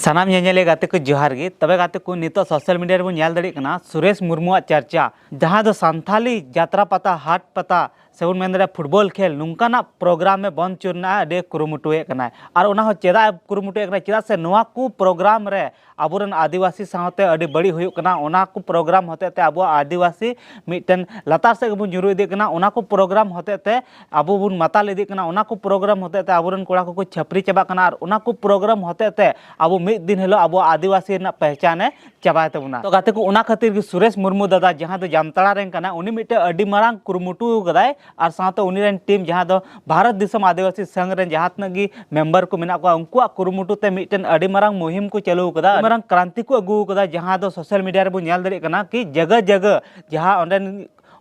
सानाम ñeñele गाते को जोहार गे तबे गाते को नितो सोशल मीडिया रे बन ñेल दड़ी कना सुरेश मुर्मू चर्चा जहां दो सांथाली यात्रा पता हाट पता से बन मेन फुटबॉल खेल नुकाना प्रोग्राम में बंद चुरना अडे कुरुमुटुए कना और उना हो चेदा कुरुमुटुए कना चेदा से नोआ को प्रोग्राम रे आबोरन आदिवासी सावते अडे बड़ी हुयुक कना उना को प्रोग्राम होते ते आबो आदिवासी मिटन लतार से बन जुरु इदी कना उना को प्रोग्राम होते ते आबो बन माताल इदी कना उना को प्रोग्राम होते ते आबोरन कोड़ा को छपरी चबा कना और उना को प्रोग्राम होते ते आबो मिद दिन हेलो आबो आदिवासी ना पहचाने चाबाय तबुना तो गाते को उना खातिर सुरेश मुर्मू दादा जहां दो जामताड़ा रेन कना उनी मिटे अडी मारांग कुरुमुटु गदाय और साथ उनी रेन टीम जहां दो भारत दिसम आदिवासी संघ रेन जहां तनगी मेंबर को मेना को उनकुआ कुरुमुटु ते मिटन अडी मारांग मुहिम को चलो कदा मारांग क्रांति को अगु कदा जहां दो सोशल मीडिया रे बो नेल दरे कना कि जगह जगह जहां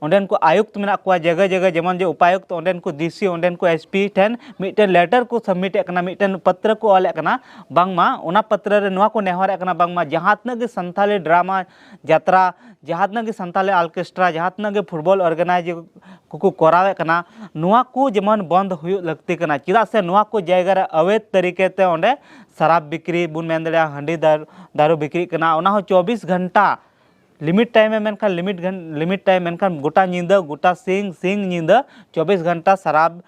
ओंडेन को आयुक्त मेना को जगह जगह जेमन जो उपायुक्त ओंडेन को डीसी ओंडेन को एसपी ठेन मिटन लेटर को सबमिट कना मिटन पत्र को ऑल कना बांगमा उना पत्र रे नोआ को नेहर कना बांगमा जहातन के संथाली ड्रामा यात्रा जहातन के संथाली ऑर्केस्ट्रा जहातन के फुटबॉल ऑर्गेनाइज को करावे कना नोआ को जेमन बंद हुयु लगती कना चिदा से नोआ को जगह रे अवैध तरीके ते ओंडे शराब बिक्री बुन मेंदड़ा हंडी दारू बिक्री कना उना हो 24 घंटा लिमिट टाइम में मेनखान लिमिट टाइम मेनखान गोटा नींद गोटा सिंग नींद 24 घंटा शराब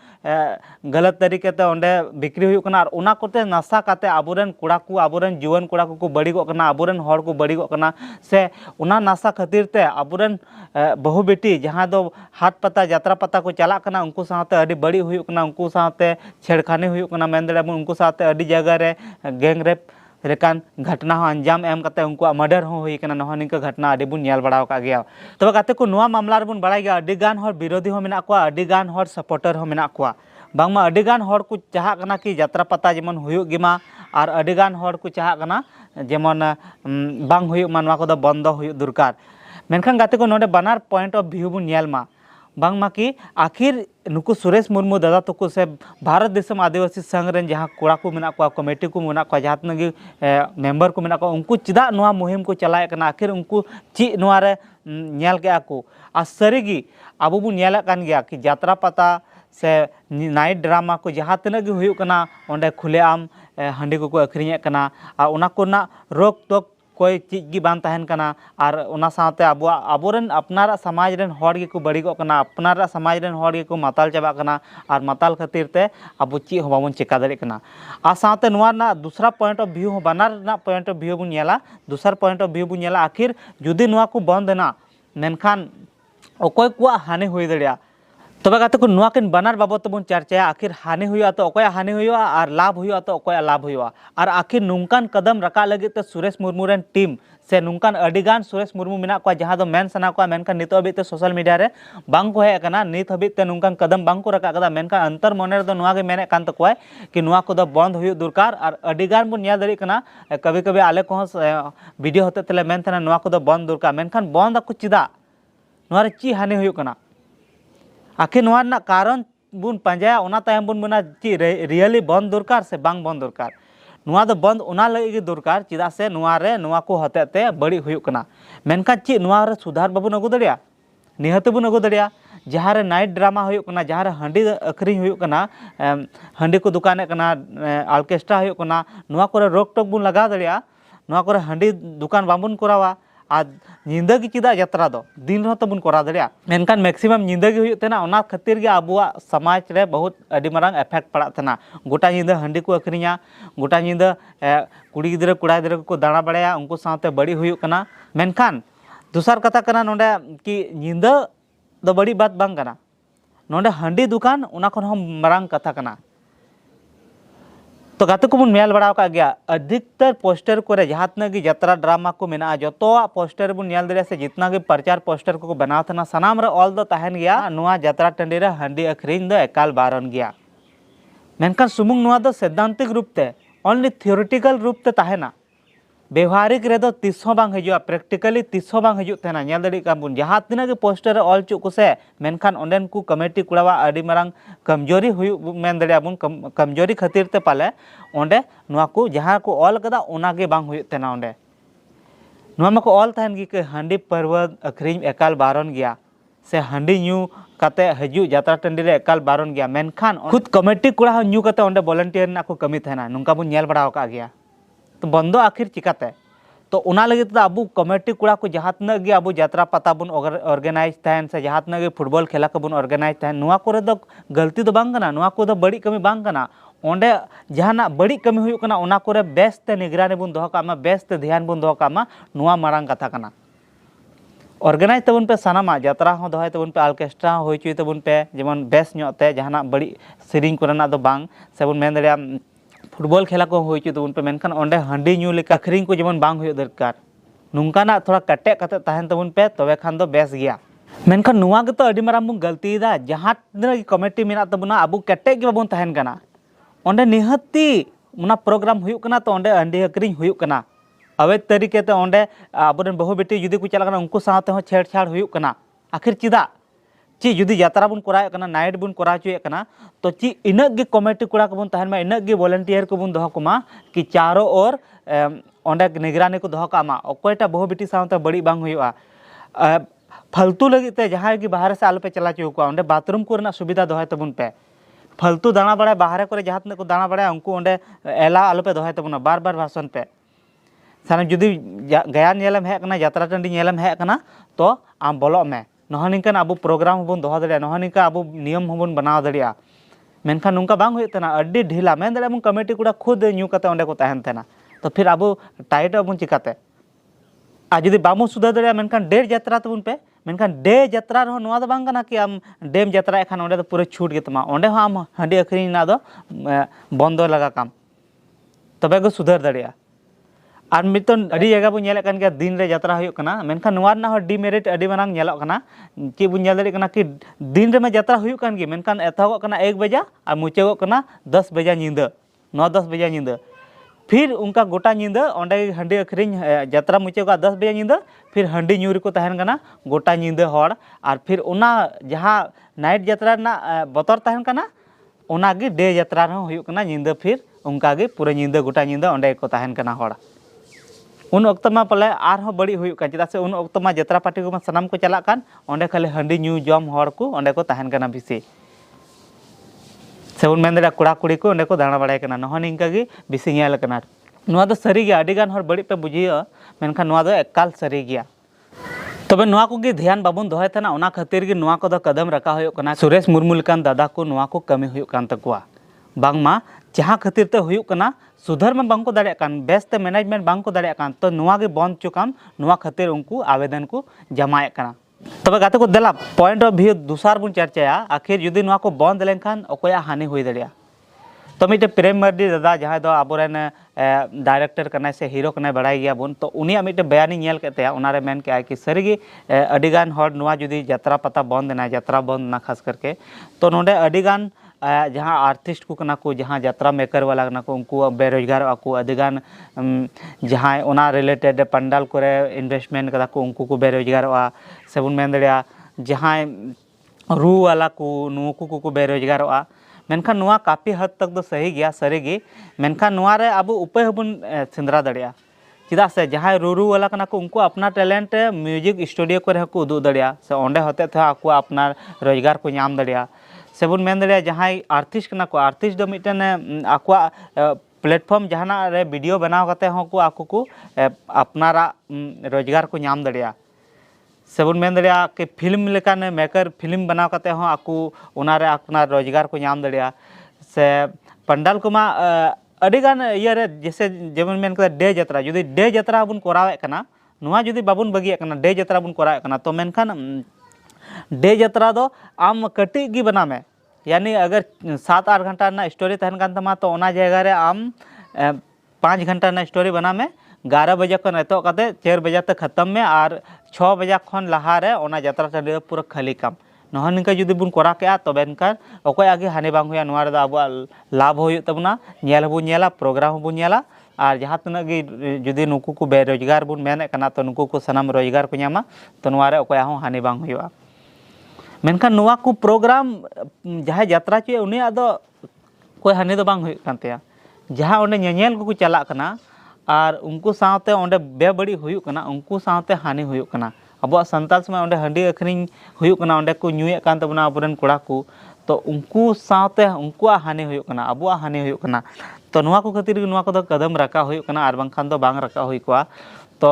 गलत तरीके ते ओंडे बिक्री हुई कना और उना कोते नशा काते आबोरन कोड़ा को आबोरन जुवन कोड़ा को बड़ीगो कना आबोरन हर को बड़ीगो कना से उना नशा खातिर ते आबोरन बहु बेटी जहां दो हाट पता यात्रा पता को चला कना उनको साथे अडी बड़ी हुई कना उनको साथे छेड़खानी हुई कना मेंदड़ा उनको साथे अडी जगह रे गैंग रेप रेकान घटना हो अंजाम एम कते उनको मर्डर हो हुई कना नहो निका घटना अडी बुन नेल बड़ाव का गया तब गाते को नोआ मामला रे बुन बड़ाय गया अडी गान हर विरोधी हो मेना को अडी गान हर सपोर्टर हो मेना को बांगमा अडी गान हर को चाहा कना कि यात्रा पता जेमन हुयुग गिमा और अडी गान हर को चाहा कना जेमन बांग हुयुग मा नोआ को दो बंद हुयुग दरकार मेनखान गाते को नोडे बनार पॉइंट ऑफ व्यू बुन नेल मा बांगमा कि आखिर नुकु सुरेश मुर्मू दादा तको से भारत दिसम आदिवासी संघ रेन जहां कोड़ा को मेना को कमेटी को मेना को जहां नगी मेंबर को मेना को उनको चिदा नोआ मुहिम को चलाए कना आखिर उनको ची नोआ रे नेल के आको आ सरीगी आबो बु नेला कान गया कि यात्रा पता से नाइट ड्रामा को जहां तनगी हुयु कना ओंडे खुले आम हंडी को अखरिnye कना आ उना कोना रोक टोक कोई चीज की बान तहन कना और उना साथे आबोरन अपनारा समाज रेन हर गे को बड़ीगो कना अपनारा समाज रेन हर गे को माताल चाबा कना और माताल खातिर ते आबो ची हो बाबन चिका दरे कना आ साथे नोआ ना दूसरा पॉइंट ऑफ व्यू हो बनार ना पॉइंट ऑफ व्यू बुन नेला दूसरा पॉइंट ऑफ व्यू बुन नेला आखिर जुदी नोआ को बंद ना मेनखान ओकोय को हानि होई दड़िया तबे गाते को नोआ किन बनार बाबत बन चर्चा आखिर हानि हुआ तो अकोया हानि हुआ और लाभ हुआ तो अकोया लाभ हुआ और आखिर नुकान कदम रखा लगे तो सुरेश मुर्मू रेन टीम से नुकान अडिगान सुरेश मुर्मू मेना को जहां दो मेन सना को मेनका नितो हबी ते सोशल मीडिया रे बांग को है कना नित हबी ते नुकान कदम बांग को रखा कदा मेनका अंतर मने दो नोआ के मेने कान तकोय कि नोआ को दो बंद हुई दरकार और अडिगान बन नेल दरी कना कभी कभी आले को वीडियो होते तले मेन तना नोआ को दो बंद दरकार मेनखान बंद को चिदा नोआ रे ची हानि हुई कना आखिर नोआ ना कारण बुन पंजाया उना तायम बुन बना ची रियली बंद दरकार से बांग बंद दरकार नोआ दो बंद उना लगे दरकार चिदा से नोआ रे नोआ को हतेते बड़ी हुयुक कना मेनका ची नोआ रे सुधार बाबुन अगु दड़िया निहत बुन अगु दड़िया जहां रे नाइट ड्रामा हुयुक कना जहां रे हंडी अखरी हुयुक कना हंडी को दुकाने कना ऑर्केस्ट्रा हुयुक कना नोआ को रोक टोक बुन लगा दड़िया नोआ को हंडी दुकान बाबुन करावा आज निंदा की चिदा यात्रा दो दिन रह तबुन करा दड़िया मेनखान मैक्सिमम निंदा की हुई तेना ओना खातिर गे आबुआ समाज रे बहुत अडी मारांग इफेक्ट पड़ा तेना गोटा निंदा हंडी को अखरिया गोटा निंदा कुड़ी गिदरा कुड़ा गिदरा को दाणा बड़ाया उनको साथे बड़ी हुई कना मेनखान दूसर कथा कना नोंडे कि निंदा दो बड़ी बात बांग कना नोंडे हंडी दुकान ओना खन हम मारांग कथा कना तो गाते को बन मेल बड़ा का गया अधिकतर पोस्टर को जहां की यात्रा ड्रामा को मेना जो पोस्टर बन नेल दरिया से जितना भी प्रचार पोस्टर को बनाव थे सानाम रे ऑल दो तहन गया नोआ यात्रा टंडी रे हंडी अखरीन दो एकाल बारन गया मेनखान सुमुंग नोआ दो सैद्धांतिक रूप ते ओनली थियोरिटिकल रूप ते तहना व्यवहारिक रे दो तिसो बांग हजुआ प्रैक्टिकली तिसो बांग हजु तेना नेल दड़ी का बुन जहां तिना के पोस्टर ऑल चुक को से मेनखान ओंडेन को कमेटी कुड़ावा अडी मारांग कमजोरी हुयु मेन दड़िया बुन कमजोरी खातिर ते पाले ओंडे नोआ को जहां को ऑल कदा ओना के बांग हुयु तेना ओंडे नोआ मको ऑल तहन गी के हंडी पर्वत अखरीम एकाल बारन गया से हंडी न्यू काते हजू यात्रा टंडी रे एकाल बारन गया मेनखान खुद कमेटी कुड़ा न्यू काते ओंडे वॉलंटियर ना को कमी थेना नुंका बुन नेल बड़ा का गया तो बंदो आखिर चिकाते तो उना लगे तो अबू कमेटी कुड़ा को जहाँ तक गे अबू यात्रा पता बन ऑर्गेनाइज तहन से जहाँ तक गे फुटबॉल खेला को बन ऑर्गेनाइज तहन नुआ कोरे दो गलती दो बांग कना नुआ को दो बड़ी कमी बांग कना ओंडे जहाना बड़ी कमी हुई कना उना कोरे बेस्ट निगरानी बन दोह कामा बेस्ट ध्यान बन दोह कामा नुआ मारांग कथा कना ऑर्गेनाइज तबन पे सानामा यात्रा हो दोहय तबन पे ऑर्केस्ट्रा हो चुई तबन पे जेमन बेस न्योते जहाना बड़ी सेरिंग कोरेना दो बांग सेबन मेन दरिया फुटबॉल खेला को हो चुई तबन पे मेनखान ओंडे हांडी न्यू लेका अखरिंग को जेमन बांग हुई दरकार नुंकाना थोड़ा कटे कते तहन तबन पे तबे खान दो बेस गया मेनखान नुआ गे तो अडी मारांग बुन गलती दा जहां तिना कमेटी मेना तबना अबू कटे गे बाबन तहन कना ओंडे निहत्ती उना प्रोग्राम हुयुक कना तो ओंडे अंडी अखरिंग हुयुक कना अवैध तरीके ते ओंडे आबोरेन बहु बेटी जुदी को चला उनको साथे हो छेड़छाड़ हुयुक कना आखिर चिदा ची जुदी यात्रा बन कराए कना नाइट बन करा चुए कना तो ची इनक गे कमेटी कुड़ा को बन तहन मा इनक गे वॉलंटियर को बन दोह कुमा कि चारों ओर ओंडे निगरानी को दोह कामा अकोयटा बहु बेटी साथे बड़ी बांग हुयुआ फालतू लगी ते जहां गे बाहर से आलोपे चला चुए को ओंडे बाथरूम को रेना सुविधा दोहय तबन पे फालतू दाना बड़ा बाहर को जहां तक को दाना बड़ा उनको ओंडे एला आलोपे दोहय तबना बार बार भाषण पे सानम जुदी गया नेलम है कना यात्रा टंडी नेलम है कना तो आम बोलो में नहनिकन अबू प्रोग्राम होबन दोह दड़िया नहनिका अबू नियम होबन बनाव दड़िया मेनखान नुंका बांग हुई तना अड्डी ढीला मेन दड़िया कमेटी कुड़ा खुद न्यू कते ओंडे को तहन तेना तो फिर अबू टाइट अबन चिकाते आ जुदी बामु सुधा दड़िया मेनखान डेर यात्रा तबन पे मेनखान डे यात्रा रहो नुआ दो बांग कना कि आम डेम यात्रा एखान ओंडे दो पूरे छूट गे तमा ओंडे हो आम हांडी अखरिंग ना दो बंदो लगा काम तबे गो सुधर दड़िया और मितन अड़ी जगह बन नेले कन गया दिन रे यात्रा हुयुक कना मेनखान नुआ ना हो डिमेरिट अड़ी मानांग नेलोक कना ची बुन नेल दड़ी कना कि दिन रे में यात्रा हुयुक कन गे मेनखान एथागोक कना 1 बजे और मुचागोक कना 10 बजे नींदा 9-10 बजे नींदा फिर उनका गोटा नींदा ओंडे हांडी अखरिंग यात्रा मुचागोक 10 बजे नींदा फिर हांडी न्यूरी को तहन कना गोटा नींदा हर और फिर उना जहां नाइट यात्रा ना बतर तहन कना उना गे डे यात्रा रहो हुयुक कना नींदा फिर उनका गे पूरा नींदा गोटा नींदा ओंडे को तहन कना हर उन वक्त में पले आरहों बड़ी हुयुक कान चेदा से उन वक्त में यात्रा पार्टी को सनाम को चला कान ओंडे खाली हांडी न्यू जम हर को ओंडे को तहन कना बिसी से उन मेन दड़ा कुड़ा कुड़ी को ओंडे को दाणा बड़ाय कना नह निंका गे बिसी नेल कना नुआ दो सरी गे आडी गान हर बड़ी पे बुझियो मेनखान नुआ दो एकाल सरी गया तबे नुआ को गे ध्यान बाबन दोहय तना ओना खातिर गे नुआ को दो कदम रखा हुयुक कना सुरेश मुर्मू लेकान दादा को नुआ को कमी हुयुक कान तकुआ बांगमा जहाँ खातिर ते हुयुक कना सुधर में बांग को दाड़े कान बेस्ट मैनेजमेंट बांग को दाड़े कान तो नुआ गे बंद चुकाम नुआ खातिर उनको आवेदन को जमाए कना तबे गाते को देला पॉइंट ऑफ व्यू दूसर बुन चर्चाया आखिर जुदी नुआ को बंद लेनखान अकोया हानि हुई दाड़िया तो मिटे प्रेम मर्डी दादा जहाँ दो आबोरेन डायरेक्टर कना से हीरो कना बड़ाई गया बुन तो उनिया मिटे बयानी नेल केते उनारे मेन के कि सरीगे अडिगान हर नुआ जुदी यात्रा पता बंद ना यात्रा बंद ना खास करके तो नोडे अडिगान जहाँ आर्टिस्ट को कना को जहाँ यात्रा मेकर वाला कना को उनको बेरोजगार को अदिगान जहाँ ओना रिलेटेड पंडाल करे इन्वेस्टमेंट कदा को उनको को बेरोजगार से बन मेन दड़िया जहाँ रू वाला को नुकु को बेरोजगार मेनखान नुआ काफ़ी हद तक दो सही गया सरीगे मेनखान नुआ रे अब उपाय हबन सेंद्रा दड़िया चेदा से जहाँ रूरू वाला कना को उनको अपना टैलेंट म्यूजिक स्टूडियो करे को उदू दड़िया से ओंडे होते थे आपको अपना रोजगार को नाम दड़िया से बन मेन दड़िया जहाँ आर्टिस्ट कना को आर्टिस्ट दो मिटन आकुआ प्लेटफॉर्म जहाना रे वीडियो बनाव करते हो को आको को अपनारा रोजगार को नाम दड़िया से बन मेन दड़िया कि फिल्म लेकान मेकर फिल्म बनाव करते हो आको उनारे अपना रोजगार को नाम दड़िया से पंडाल को मा अडिगान ये रे जैसे जेमन मेन कर डे यात्रा जुदी डे यात्रा बन करावे कना नुआ जुदी बाबुन बगिया कना डे यात्रा बन करावे कना तो मेनखान डे यात्रा दो आम कटी गी बना में यानी अगर 7-8 घंटा ना स्टोरी तहन कान तमा तो ओना जगह रे आम 5 घंटा ना स्टोरी बना में 11 बजे खन एतो कते 4 बजे तक खत्म में और 6 बजे खन लहा रे ओना यात्रा टंडी पूरा खाली काम नह निका जुदी बुन करा के तबे नकार अकोय आगे हानि बांग हुआ नुआ रे आबो लाभ होय तबना नेल हबो नेला प्रोग्राम हबो नेला और जहाँ तक गे जुदी नुकु को बेरोजगार बुन मेने कना तो नुकु को सनाम रोजगार को नामा तो नुआ रे अकोय हो हानि बांग हुआ मेनखान नुआ को प्रोग्राम जहाँ यात्रा चे उनिया दो कोई हानि दो बांग हुई कानतेया जहाँ ओंडे नेनेल को चला कना और उनको साथे ओंडे बेबड़ी हुयुक कना उनको साथे हानि हुयुक कना अब संताल समय ओंडे हंडी अखरिंग हुयुक कना ओंडे को न्यूए कान तबना अबरेन कोड़ा को तो उनको साथे उनको हानि हुयुक कना अब हानि हुयुक कना तो नुआ को खातिर नुआ को कदम रखा हुई कना आर बांखान दो बांग रखा हुई कोआ तो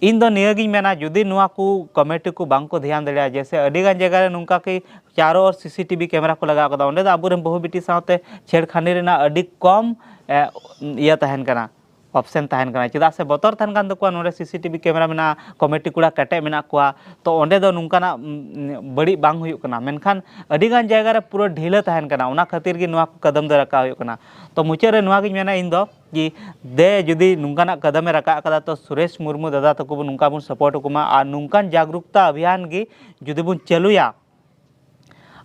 इन दो नियगिं मेना जुदी नुआ को कमेटी को बांग को ध्यान दे जैसे अडिगान जगह नुका कि चारों ओर सीसीटीवी कैमरा को लगा कदा ओंडे दा आबुरेन बहु बिटी साथे छेड़खानी रेना अडी कम इया तहन कना ऑप्शन तहन कना चेदा से बतर तहन कान दको नोडे सीसीटीवी कैमरा मेना कमेटी कुड़ा कटे मेना कोआ तो ओंडे दो नुंकाना बड़ी बांग हुई कना मेनखान अडिगान जगह रे पूरा ढीला तहन कना ओना खातिर गी नुआ को कदम दो रखा हुई कना तो मुचे रे नुआ गी मेना इन दो कि दे जुदी नुंकाना कदम रखा कदा तो सुरेश मुर्मू दादा तको बन नुंका बन सपोर्ट कुमा और नुंकान जागरूकता अभियान गी जुदी बन चलुया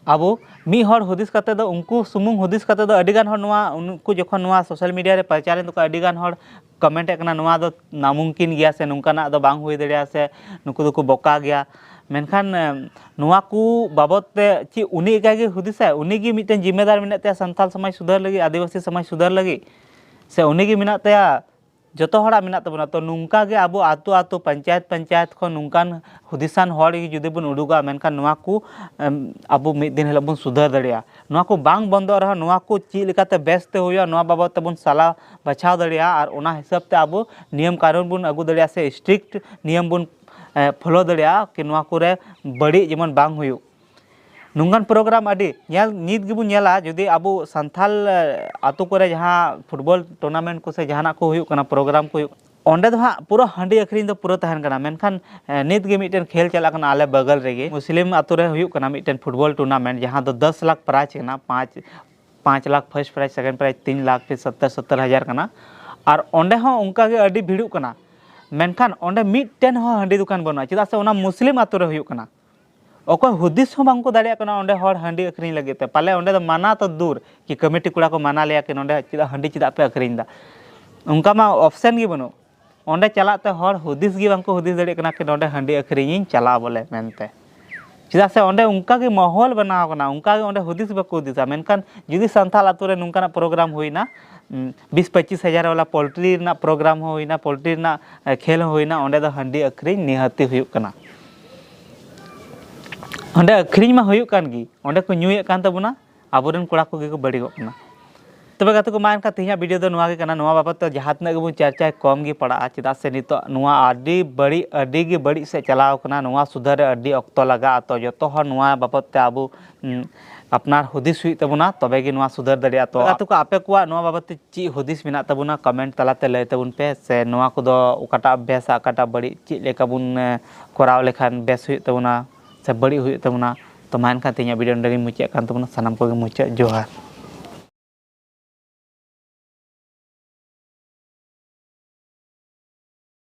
अब मी हर हुदिस कते दो उनको सुमुंग हुदिस कते दो अडिगान हर नुआ उनको जखन नुआ सोशल मीडिया रे प्रचार तो अडिगान हर कमेंट एकना नुआ दो नामुमकिन गया से नुंकाना दो बांग हुई दड़िया से नुको दो को बोका गया मेनखान नुआ को बाबत ते ची उनी एकागे हुदिसा उनी गी मिटन जिम्मेदार मिनते संथाल समाज सुधार लगी आदिवासी समाज सुधार लगी से उनी गी मिनते जतो हड़ा मिना तबना तो नुंका गे अब आतो आतो पंचायत खो नुंकान हुदिसान हड़ जुदी बन उडुगा मेनखान नुआ को अब मिद दिन हेला बन सुधार दड़िया नुआ को बांग बंदो रहा नुआ को ची लेकाते बेसते हुआ नुआ बाबत ते बन सला बचाव दड़िया और ओना हिसाब ते अब नियम कानून बन अगु दड़िया से स्ट्रिक्ट नियम बन फॉलो दड़िया कि नुआ कोरे बड़ी जेमन बांग हुयु नुंगान प्रोग्राम अडी नित गिबुन नेला जुदी अब संथाल आतो करे जहाँ फुटबॉल टूर्नामेंट को से जहाना को हुयु कना प्रोग्राम को ओंडे दो हाँ पूरा हांडी अखरीन दो पूरा तहन कना मेनखान नित गे मिटन खेल चला कना आले बगल रेगे मुस्लिम आतो रे हुयु कना मिटन फुटबॉल टूर्नामेंट जहाँ दो 10 लाख प्राइज कना 5 lakh first prize second prize 3 lakh फिर 70 हज़ार कना और ओंडे हो उनका गे अडी भिड़ु कना मेनखान ओंडे मिटन हो हांडी दुकान बना चेदा से ओना मुस्लिम आतो रे हुयु कना ओको हुदिस बांग को दाड़िया कना ओंडे हर हांडी अखरीन लगे ते पाले ओंडे दो माना तो दूर कि कमेटी कुड़ा को माना लिया कि नोंडे चिदा हांडी चिदा पे अखरीन दा उनका मा ऑप्शन गी बनो ओंडे चलाते हर हुदिस गी बांग को हुदिस दाड़िया कना कि नोंडे हांडी अखरीन चला बोले मेनते चिदा से ओंडे उनका के माहौल बनाव कना उनका के ओंडे हुदिस बको हुदिसा मेनखान जुदी संथाल आतो रे नुंकाना प्रोग्राम हुईना 20-25 हज़ार वाला पोल्ट्री ना प्रोग्राम हुईना पोल्ट्री ना खेल हुईना ओंडे दो हांडी अखरीन निहाती हुयुक कना ओंडे अखरीन मा हुयुक कान गी ओंडे को न्यूये कान तबुना आबोरेन कोड़ा को गे को बड़ी गना तबे गाते को मान का तिहा वीडियो दो नुआ गे कना नुआ बाबत तो जहां तक गबो चर्चा कम गे पड़ा चिदा से नितो नुआ आडी बड़ी से चलाव कना नुआ सुधार आडी अक्तो लगा तो जतो हर नुआ बाबत ते आबो अपनार हुदिस हुई तबुना तबे गे नुआ सुधार दड़िया तो गाते को आपे को नुआ बाबत ची हुदिस मिना तबुना कमेंट तलाते लय तबुन पे से नुआ को दो ओकाटा बेस आकाटा बड़ी ची लेका बुन कोराव लेखान बेस हुई तबुना से बड़ी हुई तबुना तो मान का तिहा वीडियो ndagi मुचे कान तबुना सनम को मुचे जोहार।